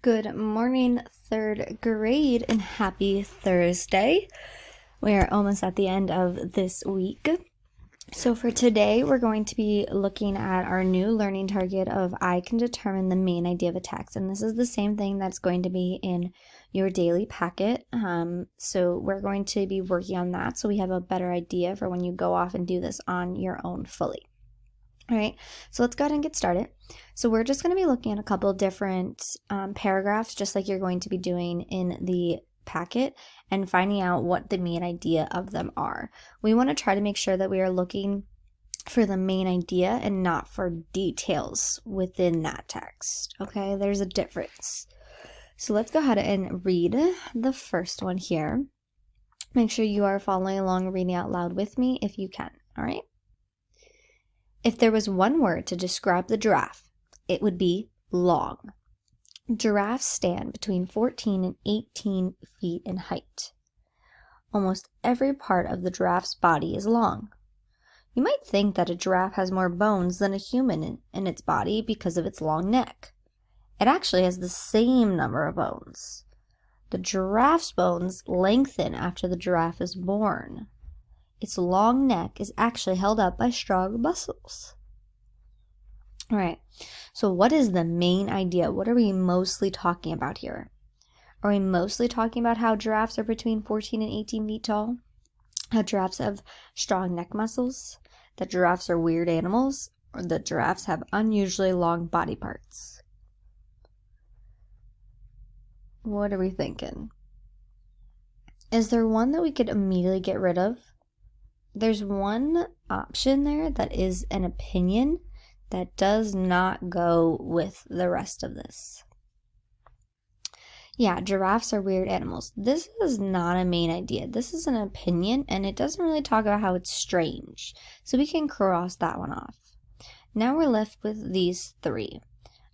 Good morning, third grade, and happy Thursday. We are almost at the end of this week. So for today, we're going to be looking at our new learning target of I can determine the main idea of a text. And this is the same thing that's going to be in your daily packet. So we're going to be working on that so we have a better idea for when you go off and do this on your own fully. All right, so let's go ahead and get started. So we're just going to be looking at a couple different paragraphs, just like you're going to be doing in the packet, and finding out what the main idea of them are. We want to try to make sure that we are looking for the main idea and not for details within that text. Okay, there's a difference. So let's go ahead and read the first one here. Make sure you are following along, reading out loud with me if you can. All right. If there was one word to describe the giraffe, it would be long. Giraffes stand between 14 and 18 feet in height. Almost every part of the giraffe's body is long. You might think that a giraffe has more bones than a human in its body because of its long neck. It actually has the same number of bones. The giraffe's bones lengthen after the giraffe is born. Its long neck is actually held up by strong muscles. All right, so what is the main idea? What are we mostly talking about here? Are we mostly talking about how giraffes are between 14 and 18 feet tall? How giraffes have strong neck muscles? That giraffes are weird animals? Or that giraffes have unusually long body parts? What are we thinking? Is there one that we could immediately get rid of? There's one option there that is an opinion that does not go with the rest of this. Yeah, giraffes are weird animals. This is not a main idea. This is an opinion, and it doesn't really talk about how it's strange. So we can cross that one off. Now we're left with these three.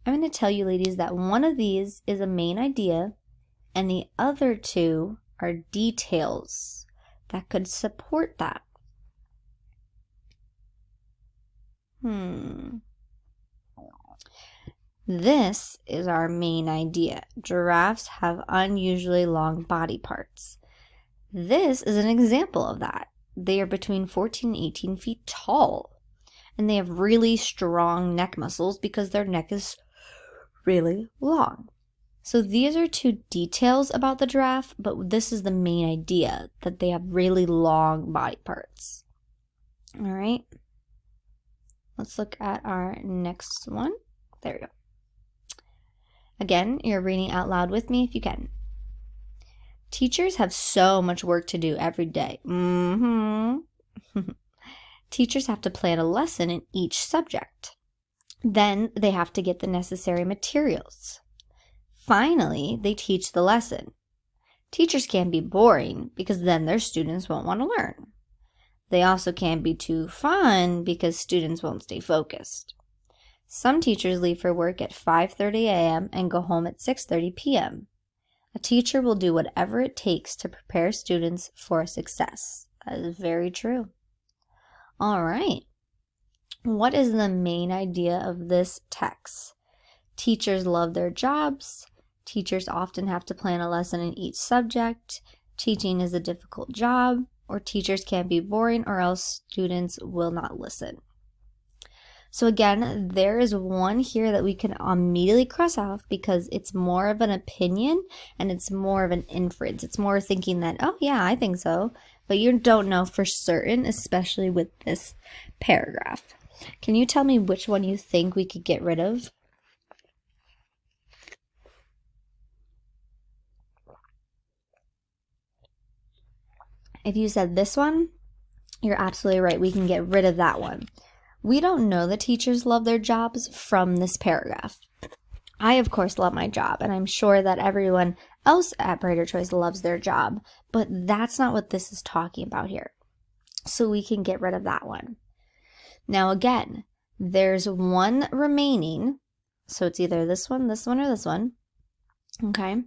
I'm going to tell you, ladies, that one of these is a main idea, and the other two are details that could support that. This is our main idea. Giraffes have unusually long body parts. This is an example of that. They are between 14 and 18 feet tall, and they have really strong neck muscles because their neck is really long. So these are two details about the giraffe, but this is the main idea, that they have really long body parts. All right. Let's look at our next one. There we go. Again, you're reading out loud with me if you can. Teachers have so much work to do every day. Teachers have to plan a lesson in each subject. Then they have to get the necessary materials. Finally, they teach the lesson. Teachers can be boring because then their students won't want to learn. They also can't be too fun because students won't stay focused. Some teachers leave for work at 5:30 a.m. and go home at 6:30 p.m. A teacher will do whatever it takes to prepare students for success. That is very true. All right. What is the main idea of this text? Teachers love their jobs. Teachers often have to plan a lesson in each subject. Teaching is a difficult job. Or teachers can be boring, or else students will not listen. So again, there is one here that we can immediately cross off because it's more of an opinion and it's more of an inference. It's more thinking that, oh yeah, I think so, but you don't know for certain, especially with this paragraph. Can you tell me which one you think we could get rid of? If you said this one, you're absolutely right. We can get rid of that one. We don't know that teachers love their jobs from this paragraph. I, of course, love my job, and I'm sure that everyone else at Brighter Choice loves their job, but that's not what this is talking about here. So we can get rid of that one. Now, again, there's one remaining, so it's either this one, or this one, okay,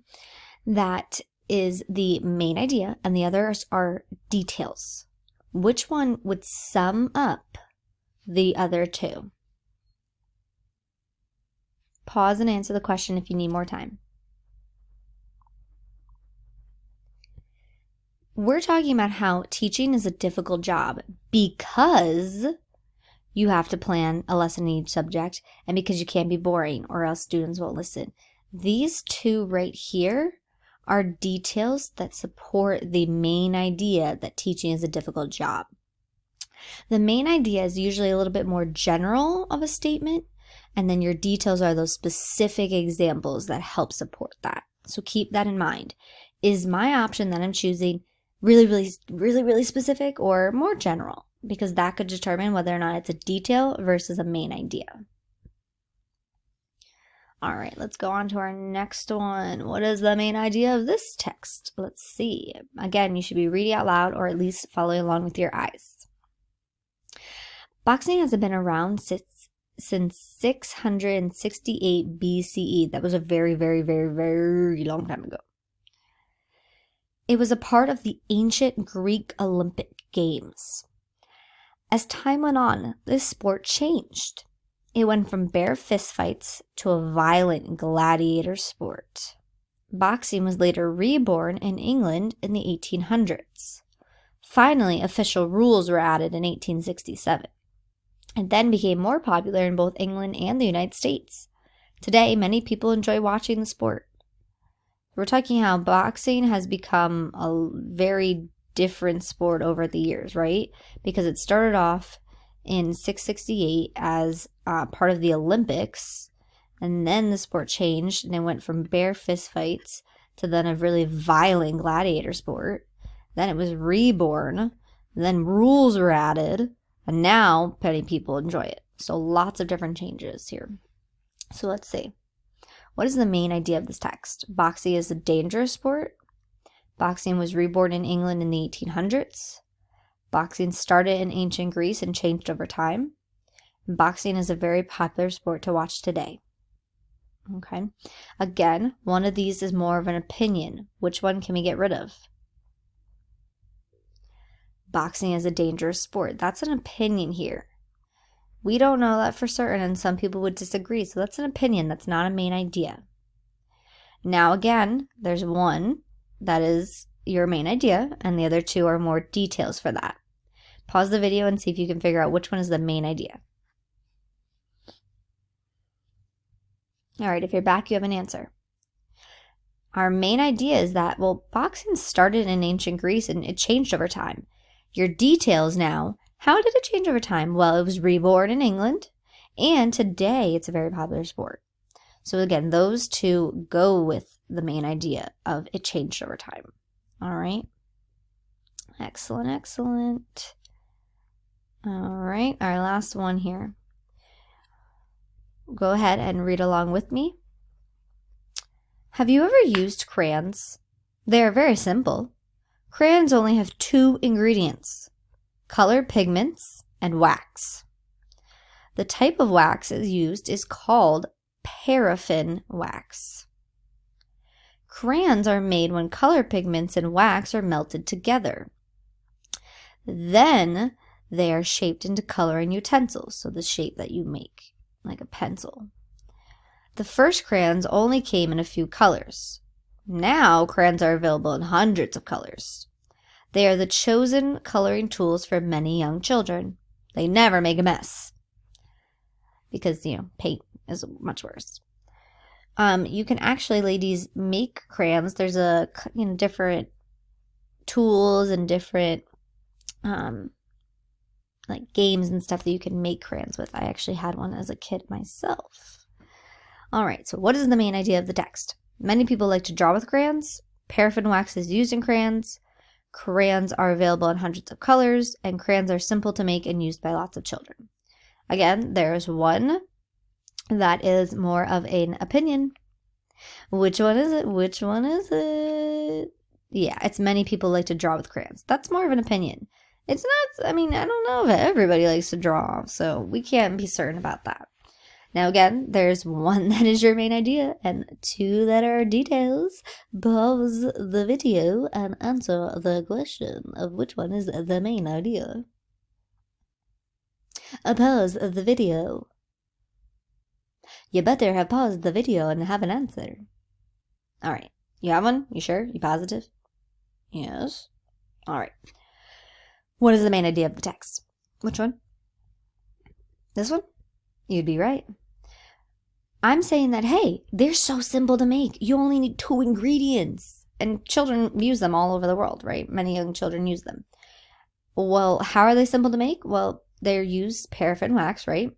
that is the main idea, and the others are details. Which one would sum up the other two? Pause and answer the question if you need more time. we're talking about how teaching is a difficult job because you have to plan a lesson in each subject and because you can't be boring or else students won't listen. These two right here are details that support the main idea that teaching is a difficult job. The main idea is usually a little bit more general of a statement, and then your details are those specific examples that help support that. So keep that in mind. Is my option that I'm choosing really specific or more general? Because that could determine whether or not it's a detail versus a main idea. All right, let's go on to our next one. What is the main idea of this text? Let's see. Again, you should be reading out loud or at least following along with your eyes. Boxing has been around since 668 BCE. That was a very long time ago. It was a part of the ancient Greek Olympic Games. As time went on, this sport changed. It went from bare fistfights to a violent gladiator sport. Boxing was later reborn in England in the 1800s. Finally, official rules were added in 1867. It then became more popular in both England and the United States. Today, many people enjoy watching the sport. We're talking how boxing has become a very different sport over the years, right? Because it started off in 668 as part of the Olympics, and then the sport changed and it went from bare fistfights to then a really violent gladiator sport. Then it was reborn, then rules were added, and now many people enjoy it. So lots of different changes here. So let's see. What is the main idea of this text? Boxing is a dangerous sport. Boxing was reborn in England in the 1800s. Boxing started in ancient Greece and changed over time. Boxing is a very popular sport to watch today. Okay. Again, one of these is more of an opinion. Which one can we get rid of? Boxing is a dangerous sport. That's an opinion here. We don't know that for certain, and some people would disagree. So that's an opinion. That's not a main idea. Now, again, there's one that is your main idea, and the other two are more details for that. Pause the video and see if you can figure out which one is the main idea. All right, if you're back, you have an answer. Our main idea is that, well, boxing started in ancient Greece and it changed over time. Your details now, how did it change over time? Well, it was reborn in England, and today it's a very popular sport. So again, those two go with the main idea of it changed over time. All right. Excellent. All right, our last one here. Go ahead and read along with me. Have you ever used crayons? They are very simple. Crayons only have 2 ingredients: colored pigments and wax. The type of wax used is called paraffin wax. Crayons are made when color pigments and wax are melted together. Then they are shaped into coloring utensils, so the shape that you make, like a pencil. The first crayons only came in a few colors. Now crayons are available in hundreds of colors. They are the chosen coloring tools for many young children. They never make a mess because, paint is much worse. You can actually, ladies, make crayons. There's different tools and different like games and stuff that you can make crayons with. I actually had one as a kid myself. All right, so what is the main idea of the text? Many people like to draw with crayons. Paraffin wax is used in crayons. Crayons are available in hundreds of colors, and crayons are simple to make and used by lots of children. Again, there's one that is more of an opinion. Which one is it? Yeah, it's many people like to draw with crayons. That's more of an opinion. It's not, I don't know if everybody likes to draw, so we can't be certain about that. Now again, there's one that is your main idea and 2 that are details. Pause the video and answer the question of which one is the main idea. Pause the video. You better have paused the video and have an answer. All right, you have one? You sure? You positive? Yes. All right. What is the main idea of the text? Which one? This one? You'd be right. I'm saying that, hey, they're so simple to make. You only need 2 ingredients. And children use them all over the world, right? Many young children use them. Well, how are they simple to make? Well, they use paraffin wax, right?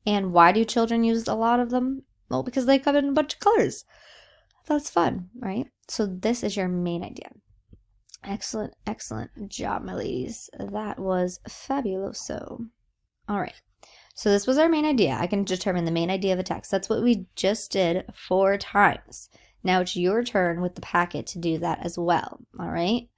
And why do children use a lot of them? Well, because they come in a bunch of colors. That's fun, right? So this is your main idea. Excellent, excellent job, my ladies. That was fabuloso. All right. So this was our main idea. I can determine the main idea of a text. That's what we just did 4 times. Now it's your turn with the packet to do that as well. All right.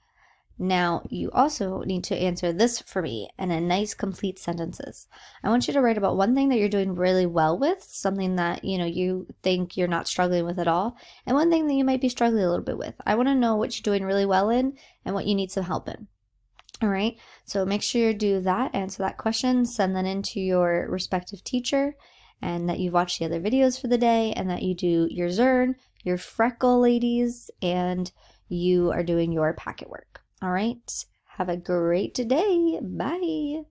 Now you also need to answer this for me in a nice complete sentences. I want you to write about one thing that you're doing really well with, something that you think you're not struggling with at all, and one thing that you might be struggling a little bit with. I want to know what you're doing really well in and what you need some help in. All right, so make sure you do that, answer that question, send that in to your respective teacher, and that you've watched the other videos for the day, and that you do your Zern, your freckle ladies, and you are doing your packet work. All right, have a great day. Bye.